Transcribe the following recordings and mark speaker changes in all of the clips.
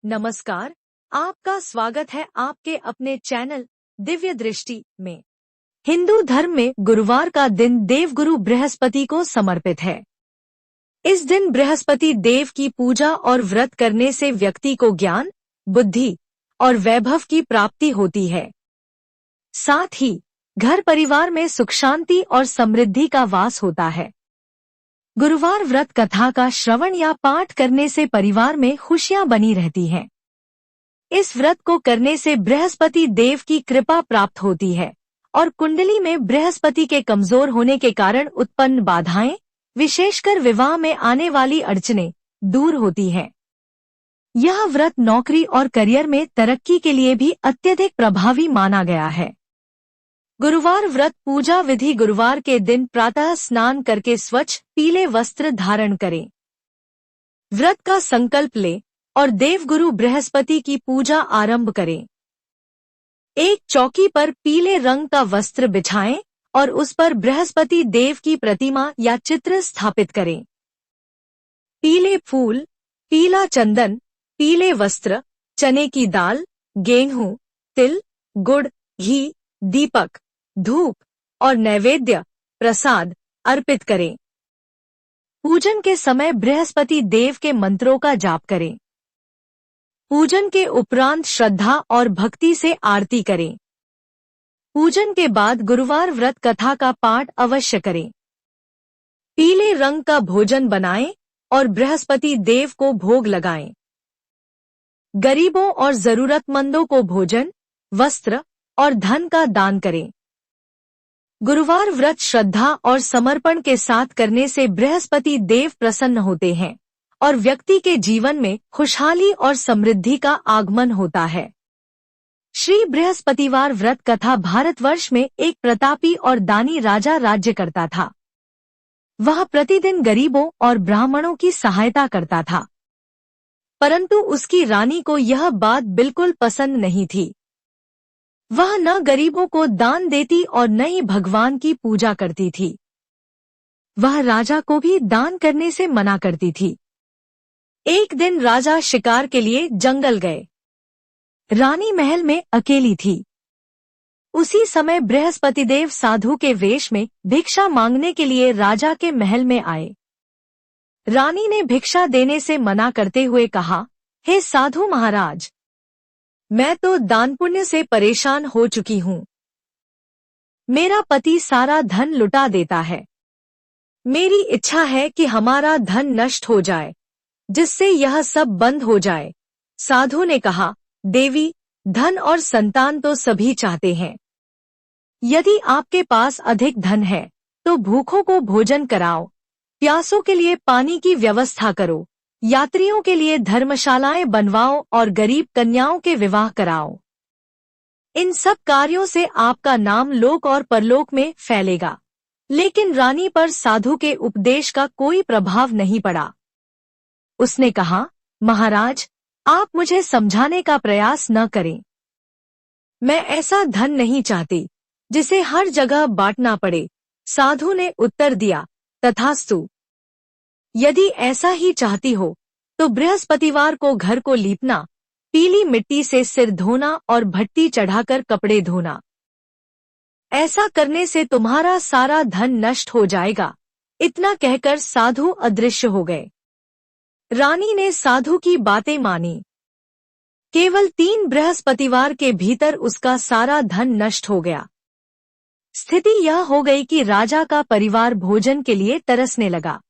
Speaker 1: नमस्कार, आपका स्वागत है आपके अपने चैनल दिव्य दृष्टि में। हिंदू धर्म में गुरुवार का दिन देवगुरु बृहस्पति को समर्पित है। इस दिन बृहस्पति देव की पूजा और व्रत करने से व्यक्ति को ज्ञान, बुद्धि और वैभव की प्राप्ति होती है। साथ ही घर परिवार में सुख शांति और समृद्धि का वास होता है। गुरुवार व्रत कथा का श्रवण या पाठ करने से परिवार में खुशियां बनी रहती हैं। इस व्रत को करने से बृहस्पति देव की कृपा प्राप्त होती है और कुंडली में बृहस्पति के कमजोर होने के कारण उत्पन्न बाधाएं, विशेषकर विवाह में आने वाली अड़चनें, दूर होती हैं। यह व्रत नौकरी और करियर में तरक्की के लिए भी अत्यधिक प्रभावी माना गया है। गुरुवार व्रत पूजा विधि: गुरुवार के दिन प्रातः स्नान करके स्वच्छ पीले वस्त्र धारण करें। व्रत का संकल्प लें और देवगुरु बृहस्पति की पूजा आरंभ करें। एक चौकी पर पीले रंग का वस्त्र बिछाएं और उस पर बृहस्पति देव की प्रतिमा या चित्र स्थापित करें। पीले फूल, पीला चंदन, पीले वस्त्र, चने की दाल, गेहूं, तिल, गुड़, घी, दीपक, धूप और नैवेद्य प्रसाद अर्पित करें। पूजन के समय बृहस्पति देव के मंत्रों का जाप करें। पूजन के उपरांत श्रद्धा और भक्ति से आरती करें। पूजन के बाद गुरुवार व्रत कथा का पाठ अवश्य करें। पीले रंग का भोजन बनाएं और बृहस्पति देव को भोग लगाएं। गरीबों और जरूरतमंदों को भोजन, वस्त्र और धन का दान करें। गुरुवार व्रत श्रद्धा और समर्पण के साथ करने से बृहस्पति देव प्रसन्न होते हैं और व्यक्ति के जीवन में खुशहाली और समृद्धि का आगमन होता है। श्री बृहस्पतिवार व्रत कथा: भारतवर्ष में एक प्रतापी और दानी राजा राज्य करता था। वह प्रतिदिन गरीबों और ब्राह्मणों की सहायता करता था, परंतु उसकी रानी को यह बात बिल्कुल पसंद नहीं थी। वह न गरीबों को दान देती और न ही भगवान की पूजा करती थी। वह राजा को भी दान करने से मना करती थी। एक दिन राजा शिकार के लिए जंगल गए। रानी महल में अकेली थी। उसी समय बृहस्पतिदेव साधु के वेश में भिक्षा मांगने के लिए राजा के महल में आए। रानी ने भिक्षा देने से मना करते हुए कहा, हे साधु महाराज, मैं तो दान पुण्य से परेशान हो चुकी हूँ। मेरा पति सारा धन लुटा देता है। मेरी इच्छा है कि हमारा धन नष्ट हो जाए, जिससे यह सब बंद हो जाए। साधु ने कहा, देवी, धन और संतान तो सभी चाहते हैं। यदि आपके पास अधिक धन है तो भूखों को भोजन कराओ, प्यासों के लिए पानी की व्यवस्था करो, यात्रियों के लिए धर्मशालाएं बनवाओ और गरीब कन्याओं के विवाह कराओ। इन सब कार्यों से आपका नाम लोक और परलोक में फैलेगा। लेकिन रानी पर साधु के उपदेश का कोई प्रभाव नहीं पड़ा। उसने कहा, महाराज, आप मुझे समझाने का प्रयास न करें। मैं ऐसा धन नहीं चाहती जिसे हर जगह बांटना पड़े। साधु ने उत्तर दिया, तथास्तु। यदि ऐसा ही चाहती हो तो बृहस्पतिवार को घर को लीपना, पीली मिट्टी से सिर धोना और भट्टी चढ़ाकर कपड़े धोना। ऐसा करने से तुम्हारा सारा धन नष्ट हो जाएगा। इतना कहकर साधु अदृश्य हो गए। रानी ने साधु की बातें मानी। केवल 3 बृहस्पतिवार के भीतर उसका सारा धन नष्ट हो गया। स्थिति यह हो गई कि राजा का परिवार भोजन के लिए तरसने लगा।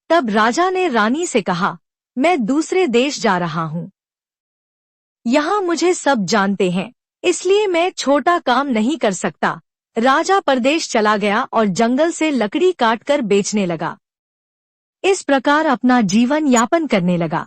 Speaker 1: तब राजा ने रानी से कहा, मैं दूसरे देश जा रहा हूँ। यहाँ मुझे सब जानते हैं, इसलिए मैं छोटा काम नहीं कर सकता। राजा परदेश चला गया और जंगल से लकड़ी काटकर बेचने लगा। इस प्रकार अपना जीवन यापन करने लगा।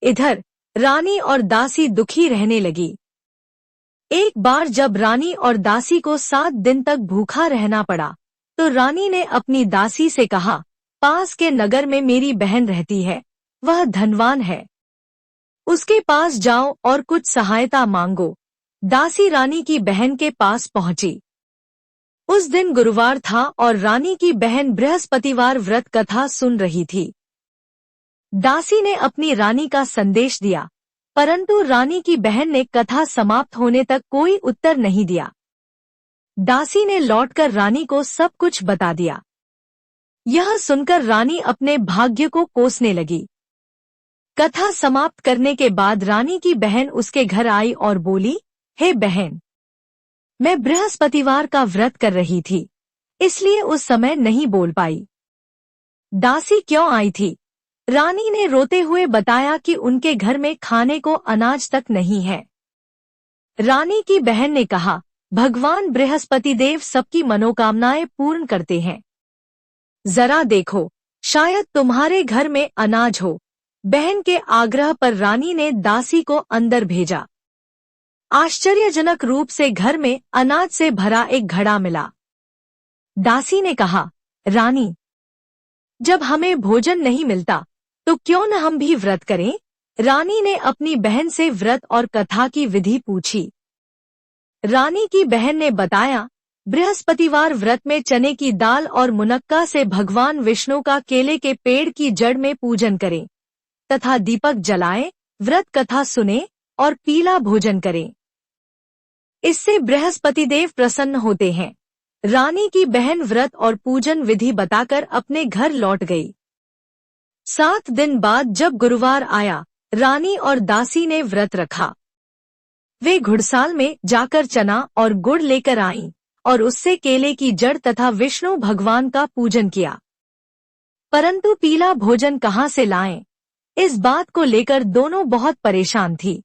Speaker 1: इधर रानी और दासी दुखी रहने लगी। एक बार जब रानी और दासी को 7 दिन तक भूखा रहना पड़ा तो रानी ने अपनी दासी से कहा, पास के नगर में मेरी बहन रहती है, वह धनवान है। उसके पास जाओ और कुछ सहायता मांगो। दासी रानी की बहन के पास पहुंची। उस दिन गुरुवार था और रानी की बहन बृहस्पतिवार व्रत कथा सुन रही थी। दासी ने अपनी रानी का संदेश दिया, परंतु रानी की बहन ने कथा समाप्त होने तक कोई उत्तर नहीं दिया। दासी ने लौटकर रानी को सब कुछ बता दिया। यह सुनकर रानी अपने भाग्य को कोसने लगी। कथा समाप्त करने के बाद रानी की बहन उसके घर आई और बोली, हे बहन, मैं बृहस्पतिवार का व्रत कर रही थी, इसलिए उस समय नहीं बोल पाई। दासी क्यों आई थी? रानी ने रोते हुए बताया कि उनके घर में खाने को अनाज तक नहीं है। रानी की बहन ने कहा, भगवान बृहस्पति देव सबकी मनोकामनाएं पूर्ण करते हैं। जरा देखो, शायद तुम्हारे घर में अनाज हो। बहन के आग्रह पर रानी ने दासी को अंदर भेजा। आश्चर्यजनक रूप से घर में अनाज से भरा एक घड़ा मिला। दासी ने कहा, रानी, जब हमें भोजन नहीं मिलता तो क्यों न हम भी व्रत करें? रानी ने अपनी बहन से व्रत और कथा की विधि पूछी। रानी की बहन ने बताया, बृहस्पतिवार व्रत में चने की दाल और मुनक्का से भगवान विष्णु का केले के पेड़ की जड़ में पूजन करें तथा दीपक जलाएं, व्रत कथा सुने और पीला भोजन करें। इससे बृहस्पति देव प्रसन्न होते हैं। रानी की बहन व्रत और पूजन विधि बताकर अपने घर लौट गई। 7 दिन बाद जब गुरुवार आया, रानी और दासी ने व्रत रखा। वे घुड़साल में जाकर चना और गुड़ लेकर आईं और उससे केले की जड़ तथा विष्णु भगवान का पूजन किया। परंतु पीला भोजन कहाँ से लाएं? इस बात को लेकर दोनों बहुत परेशान थी।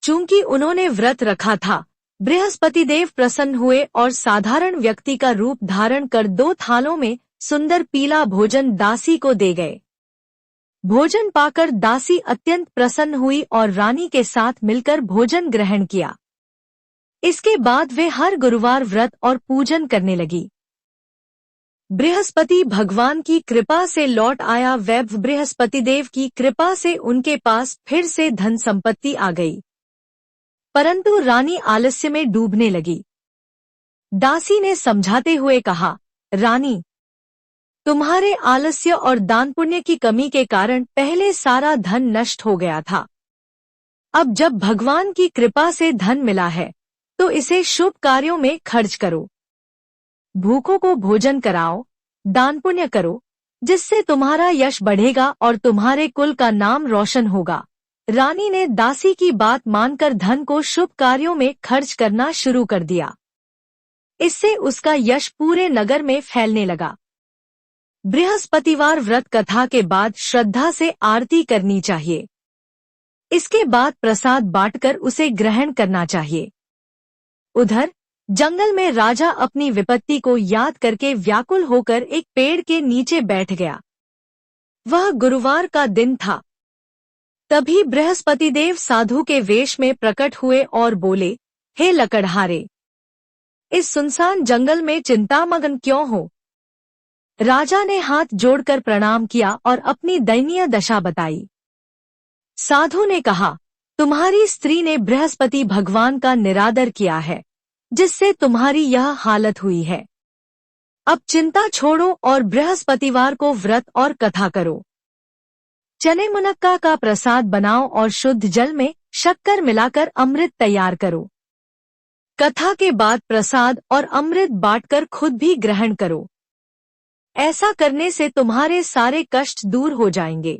Speaker 1: चूंकि उन्होंने व्रत रखा था, बृहस्पति देव प्रसन्न हुए और साधारण व्यक्ति का रूप धारण कर 2 थालों में सुंदर पीला भोजन दासी को दे गए। भोजन पाकर दासी अत्यंत प्रसन्न हुई और रानी के साथ मिलकर भोजन ग्रहण किया। इसके बाद वे हर गुरुवार व्रत और पूजन करने लगी। बृहस्पति भगवान की कृपा से लौट आया वैभव। बृहस्पति देव की कृपा से उनके पास फिर से धन संपत्ति आ गई। परंतु रानी आलस्य में डूबने लगी। दासी ने समझाते हुए कहा, रानी, तुम्हारे आलस्य और दान पुण्य की कमी के कारण पहले सारा धन नष्ट हो गया था। अब जब भगवान की कृपा से धन मिला है तो इसे शुभ कार्यों में खर्च करो। भूखों को भोजन कराओ, दान पुण्य करो, जिससे तुम्हारा यश बढ़ेगा और तुम्हारे कुल का नाम रोशन होगा। रानी ने दासी की बात मानकर धन को शुभ कार्यों में खर्च करना शुरू कर दिया। इससे उसका यश पूरे नगर में फैलने लगा। बृहस्पतिवार व्रत कथा के बाद श्रद्धा से आरती करनी चाहिए। इसके बाद प्रसाद बांटकर उसे ग्रहण करना चाहिए। उधर जंगल में राजा अपनी विपत्ति को याद करके व्याकुल होकर एक पेड़ के नीचे बैठ गया। वह गुरुवार का दिन था। तभी बृहस्पति देव साधु के वेश में प्रकट हुए और बोले, हे लकड़हारे, इस सुनसान जंगल में चिंतामग्न क्यों हो? राजा ने हाथ जोड़कर प्रणाम किया और अपनी दयनीय दशा बताई। साधु ने कहा, तुम्हारी स्त्री ने बृहस्पति भगवान का निरादर किया है, जिससे तुम्हारी यह हालत हुई है। अब चिंता छोड़ो और बृहस्पतिवार को व्रत और कथा करो। चने मुनक्का का प्रसाद बनाओ और शुद्ध जल में शक्कर मिलाकर अमृत तैयार करो। कथा के बाद प्रसाद और अमृत बांटकर खुद भी ग्रहण करो। ऐसा करने से तुम्हारे सारे कष्ट दूर हो जाएंगे।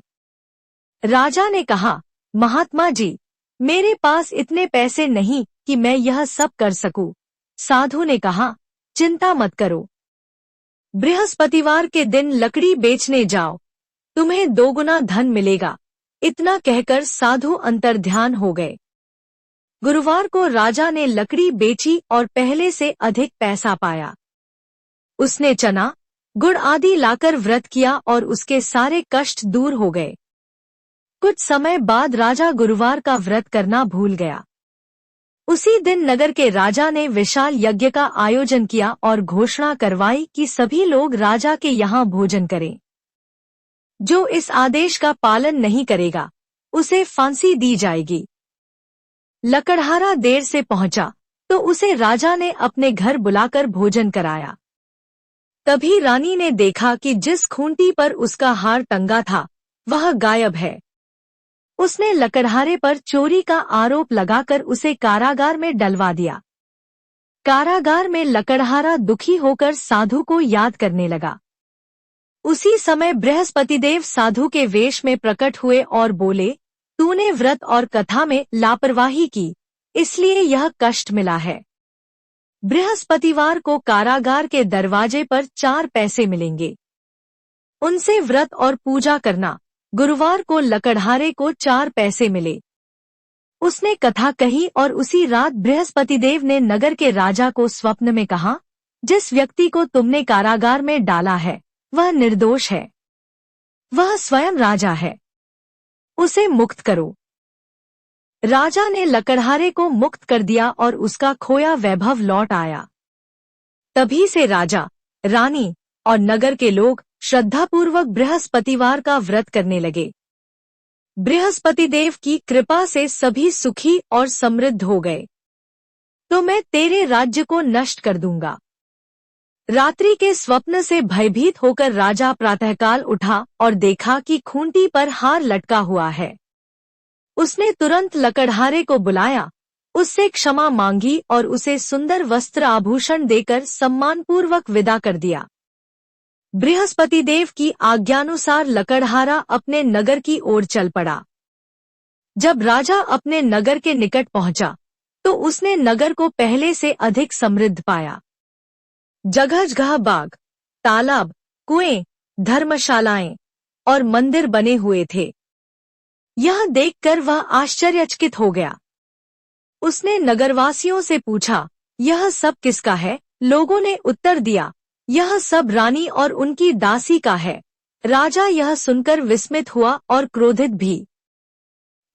Speaker 1: राजा ने कहा, महात्मा जी, मेरे पास इतने पैसे नहीं कि मैं यह सब कर सकूं। साधु ने कहा, चिंता मत करो। बृहस्पतिवार के दिन लकड़ी बेचने जाओ, तुम्हें 2 गुना धन मिलेगा। इतना कहकर साधु अंतर्ध्यान हो गए। गुरुवार को राजा ने लकड़ी बेची और पहले से अधिक पैसा पाया। उसने चना, गुड़ आदि लाकर व्रत किया और उसके सारे कष्ट दूर हो गए। कुछ समय बाद राजा गुरुवार का व्रत करना भूल गया। उसी दिन नगर के राजा ने विशाल यज्ञ का आयोजन किया और घोषणा करवाई कि सभी लोग राजा के यहाँ भोजन करें। जो इस आदेश का पालन नहीं करेगा, उसे फांसी दी जाएगी। लकड़हारा देर से पहुंचा तो उसे राजा ने अपने घर बुलाकर भोजन कराया। तभी रानी ने देखा कि जिस खूंटी पर उसका हार टंगा था, वह गायब है। उसने लकड़हारे पर चोरी का आरोप लगाकर उसे कारागार में डलवा दिया। कारागार में लकड़हारा दुखी होकर साधु को याद करने लगा। उसी समय बृहस्पतिदेव साधु के वेश में प्रकट हुए और बोले, तूने व्रत और कथा में लापरवाही की, इसलिए यह कष्ट मिला है। बृहस्पतिवार को कारागार के दरवाजे पर 4 पैसे मिलेंगे, उनसे व्रत और पूजा करना। गुरुवार को लकड़हारे को 4 पैसे मिले। उसने कथा कही और उसी रात बृहस्पतिदेव ने नगर के राजा को स्वप्न में कहा, जिस व्यक्ति को तुमने कारागार में डाला है वह निर्दोष है, वह स्वयं राजा है, उसे मुक्त करो। राजा ने लकड़हारे को मुक्त कर दिया और उसका खोया वैभव लौट आया। तभी से राजा, रानी और नगर के लोग श्रद्धापूर्वक बृहस्पतिवार का व्रत करने लगे। बृहस्पतिदेव की कृपा से सभी सुखी और समृद्ध हो गए। तो मैं तेरे राज्य को नष्ट कर दूंगा। रात्रि के स्वप्न से भयभीत होकर राजा प्रातःकाल उठा और देखा कि खूंटी पर हार लटका हुआ है। उसने तुरंत लकड़हारे को बुलाया, उससे क्षमा मांगी और उसे सुंदर वस्त्र आभूषण देकर सम्मानपूर्वक विदा कर दिया। बृहस्पतिदेव की आज्ञानुसार लकड़हारा अपने नगर की ओर चल पड़ा। जब राजा अपने नगर के निकट पहुंचा, तो उसने नगर को पहले से अधिक समृद्ध पाया। जगह जगह बाग, तालाब, कुएं, धर्मशालाएं और मंदिर बने हुए थे। यह देखकर वह आश्चर्यचकित हो गया। उसने नगरवासियों से पूछा, यह सब किसका है? लोगों ने उत्तर दिया, यह सब रानी और उनकी दासी का है। राजा यह सुनकर विस्मित हुआ और क्रोधित भी।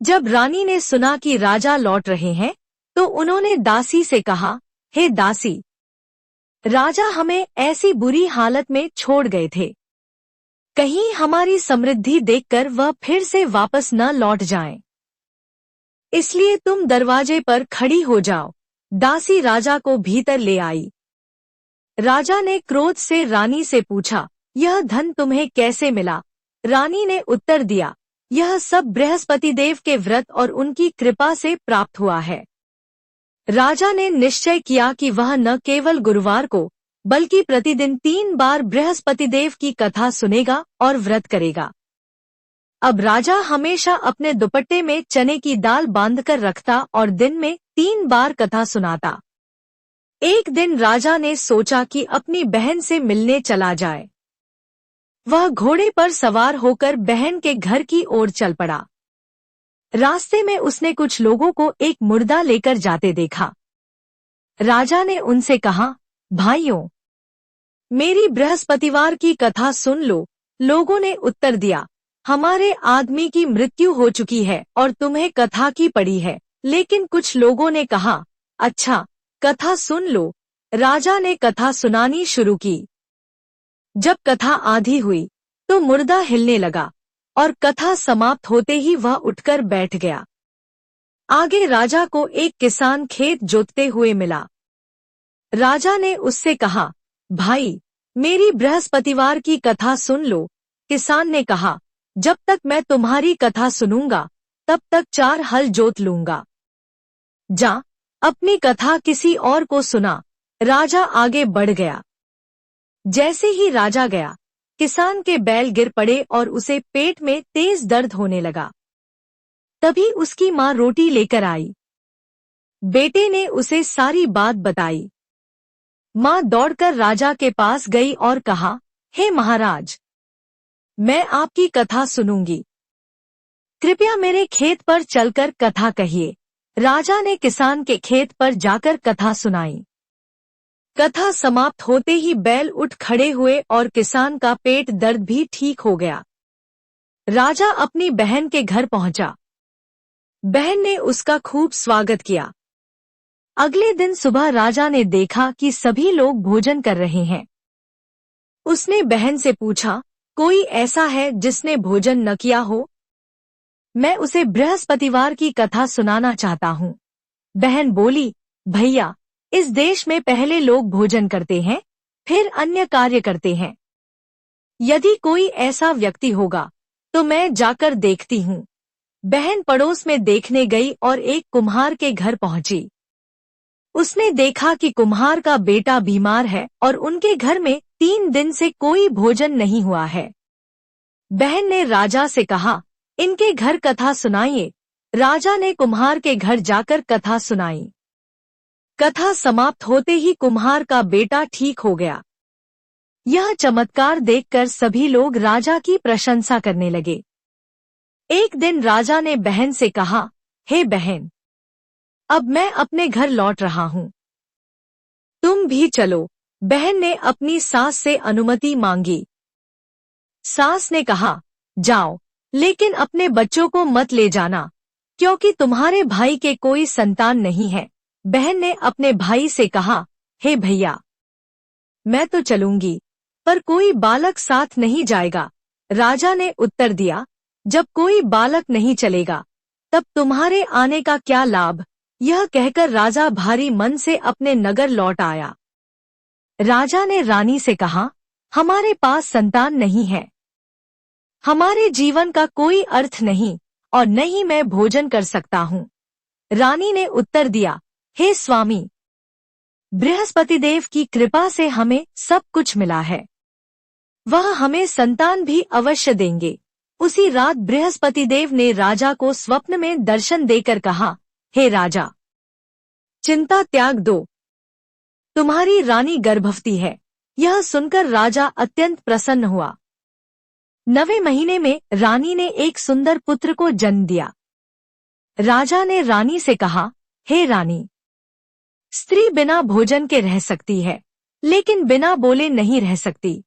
Speaker 1: जब रानी ने सुना कि राजा लौट रहे हैं, तो उन्होंने दासी से कहा, हे दासी, राजा हमें ऐसी बुरी हालत में छोड़ गए थे, कहीं हमारी समृद्धि देखकर वह फिर से वापस न लौट जाएं। इसलिए तुम दरवाजे पर खड़ी हो जाओ। दासी राजा को भीतर ले आई। राजा ने क्रोध से रानी से पूछा, यह धन तुम्हें कैसे मिला? रानी ने उत्तर दिया, यह सब बृहस्पतिदेव के व्रत और उनकी कृपा से प्राप्त हुआ है। राजा ने निश्चय किया कि वह न केवल गुरुवार को, बल्कि प्रतिदिन 3 बार बृहस्पतिदेव की कथा सुनेगा और व्रत करेगा। अब राजा हमेशा अपने दुपट्टे में चने की दाल बांधकर रखता और दिन में 3 बार कथा सुनाता। एक दिन राजा ने सोचा कि अपनी बहन से मिलने चला जाए। वह घोड़े पर सवार होकर बहन के घर की ओर चल पड़ा। रास्ते में उसने कुछ लोगों को एक मुर्दा लेकर जाते देखा। राजा ने उनसे कहा, भाइयों, मेरी बृहस्पतिवार की कथा सुन लो। लोगों ने उत्तर दिया, हमारे आदमी की मृत्यु हो चुकी है और तुम्हें कथा की पड़ी है। लेकिन कुछ लोगों ने कहा, अच्छा, कथा सुन लो। राजा ने कथा सुनानी शुरू की। जब कथा आधी हुई, तो मुर्दा हिलने लगा और कथा समाप्त होते ही वह उठकर बैठ गया। आगे राजा को एक किसान खेत जोतते हुए मिला। राजा ने उससे कहा, भाई, मेरी बृहस्पतिवार की कथा सुन लो। किसान ने कहा, जब तक मैं तुम्हारी कथा सुनूंगा, तब तक 4 हल जोत लूंगा। जा, अपनी कथा किसी और को सुना। राजा आगे बढ़ गया। जैसे ही राजा गया, किसान के बैल गिर पड़े और उसे पेट में तेज दर्द होने लगा। तभी उसकी माँ रोटी लेकर आई। बेटे ने उसे सारी बात बताई। माँ दौड़कर राजा के पास गई और कहा, हे महाराज, मैं आपकी कथा सुनूंगी, कृपया मेरे खेत पर चलकर कथा कहिए। राजा ने किसान के खेत पर जाकर कथा सुनाई। कथा समाप्त होते ही बैल उठ खड़े हुए और किसान का पेट दर्द भी ठीक हो गया। राजा अपनी बहन के घर पहुंचा। बहन ने उसका खूब स्वागत किया। अगले दिन सुबह राजा ने देखा कि सभी लोग भोजन कर रहे हैं। उसने बहन से पूछा, कोई ऐसा है जिसने भोजन न किया हो? मैं उसे बृहस्पतिवार की कथा सुनाना चाहता हूँ। बहन बोली, भैया, इस देश में पहले लोग भोजन करते हैं, फिर अन्य कार्य करते हैं। यदि कोई ऐसा व्यक्ति होगा, तो मैं जाकर देखती हूँ। बहन पड़ोस में देखने गई और एक कुम्हार के घर पहुंची। उसने देखा कि कुम्हार का बेटा बीमार है और उनके घर में 3 दिन से कोई भोजन नहीं हुआ है। बहन ने राजा से कहा, इनके घर कथा सुनाइए। राजा ने कुम्हार के घर जाकर कथा सुनाई। कथा समाप्त होते ही कुम्हार का बेटा ठीक हो गया। यह चमत्कार देखकर सभी लोग राजा की प्रशंसा करने लगे। एक दिन राजा ने बहन से कहा, हे बहन, अब मैं अपने घर लौट रहा हूँ, तुम भी चलो। बहन ने अपनी सास से अनुमति मांगी। सास ने कहा, जाओ, लेकिन अपने बच्चों को मत ले जाना, क्योंकि तुम्हारे भाई के कोई संतान नहीं है। बहन ने अपने भाई से कहा, हे भैया, मैं तो चलूंगी, पर कोई बालक साथ नहीं जाएगा। राजा ने उत्तर दिया, जब कोई बालक नहीं चलेगा, तब तुम्हारे आने का क्या लाभ। यह कहकर राजा भारी मन से अपने नगर लौट आया। राजा ने रानी से कहा, हमारे पास संतान नहीं है, हमारे जीवन का कोई अर्थ नहीं और न ही मैं भोजन कर सकता हूँ। रानी ने उत्तर दिया, हे स्वामी, बृहस्पति देव की कृपा से हमें सब कुछ मिला है, वह हमें संतान भी अवश्य देंगे। उसी रात बृहस्पति देव ने राजा को स्वप्न में दर्शन देकर कहा, हे राजा, चिंता त्याग दो, तुम्हारी रानी गर्भवती है। यह सुनकर राजा अत्यंत प्रसन्न हुआ। 9वें महीने में रानी ने एक सुंदर पुत्र को जन्म दिया। राजा ने रानी से कहा, हे रानी, स्त्री बिना भोजन के रह सकती है, लेकिन बिना बोले नहीं रह सकती।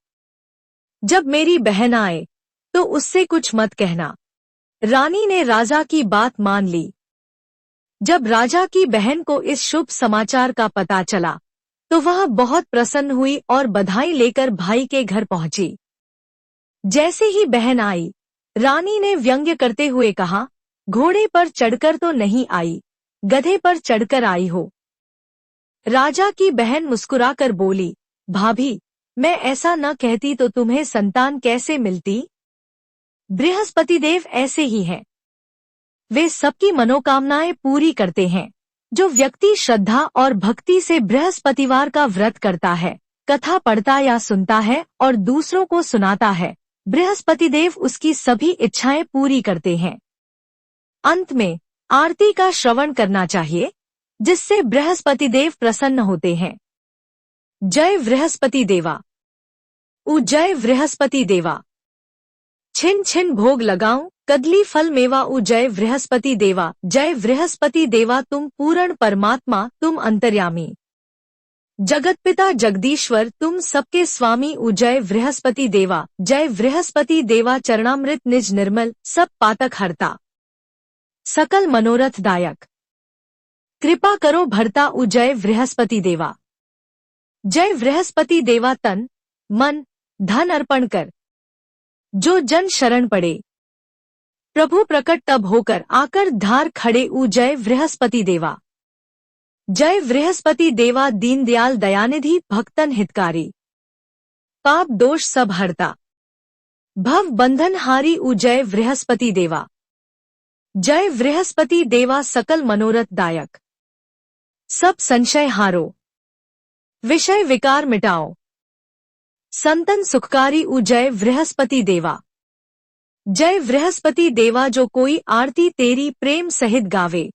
Speaker 1: जब मेरी बहन आए तो उससे कुछ मत कहना। रानी ने राजा की बात मान ली। जब राजा की बहन को इस शुभ समाचार का पता चला तो वह बहुत प्रसन्न हुई और बधाई लेकर भाई के घर पहुंची। जैसे ही बहन आई, रानी ने व्यंग्य करते हुए कहा, घोड़े पर चढ़कर तो नहीं आई, गधे पर चढ़कर आई हो। राजा की बहन मुस्कुराकर बोली, भाभी, मैं ऐसा न कहती तो तुम्हें संतान कैसे मिलती। बृहस्पति देव ऐसे ही हैं, वे सबकी मनोकामनाएं पूरी करते हैं। जो व्यक्ति श्रद्धा और भक्ति से बृहस्पतिवार का व्रत करता है, कथा पढ़ता या सुनता है और दूसरों को सुनाता है, बृहस्पति देव उसकी सभी इच्छाएं पूरी करते हैं। अंत में आरती का श्रवण करना चाहिए, जिससे बृहस्पति देव प्रसन्न होते हैं। जय बृहस्पति देवा। जय बृहस्पति देवा। छिन छिन भोग लगाऊं, कदली फल मेवा। जय बृहस्पति देवा। जय बृहस्पति देवा, तुम पूर्ण परमात्मा, तुम अंतर्यामी, जगतपिता जगदीश्वर, तुम सबके स्वामी। जय बृहस्पति देवा। जय बृहस्पति देवा, चरणामृत निज निर्मल, सब पातक हरता, सकल मनोरथ दायक, कृपा करो भरता। जय बृहस्पति देवा। जय बृहस्पति देवा, तन मन धन अर्पण कर, जो जन शरण पड़े, प्रभु प्रकट तब होकर आकर धार खड़े। जय बृहस्पति देवा। जय बृहस्पति देवा, दीनदयाल दयानिधि, भक्तन हितकारी, पाप दोष सब हरता, भव बंधन हारी। जय बृहस्पति देवा। जय बृहस्पति देवा, सकल मनोरथ दायक, सब संशय हारो, विषय विकार मिटाओ, संतन सुखकारी। जय बृहस्पति देवा। जय बृहस्पति देवा, जो कोई आरती तेरी प्रेम सहित गावे,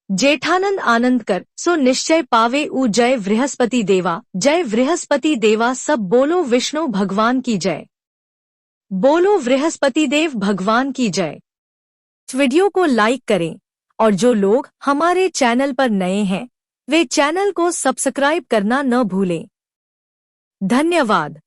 Speaker 1: जेठानंद आनंद कर सो निश्चय पावे। जय बृहस्पति देवा। जय बृहस्पति देवा, सब बोलो विष्णु भगवान की जय, बोलो बृहस्पति देव भगवान की जय। इस वीडियो को लाइक करें और जो लोग हमारे चैनल पर नए हैं वे चैनल को सब्सक्राइब करना न भूलें। धन्यवाद।